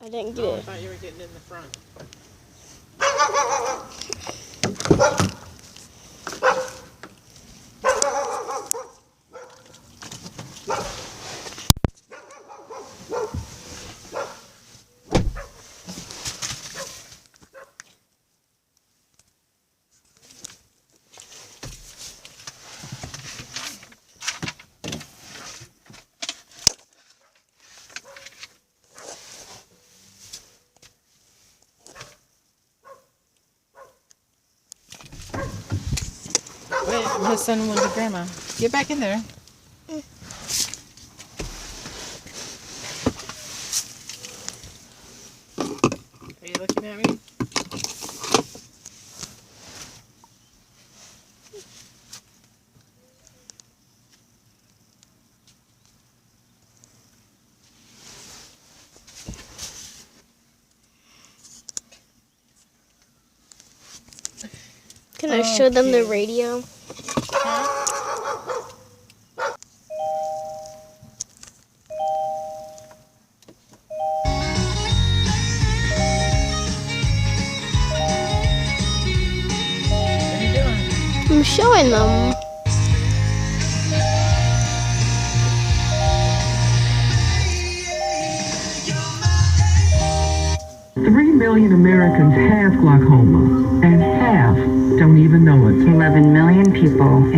I didn't get Oh, I it. thought you were getting in the front. Wait, my son went to grandma. Get back in there. Are you looking at me? Can I show them the radio? What are you doing? I'm showing them. 3 million Americans have glaucoma, and half don't even know it. 11 million people in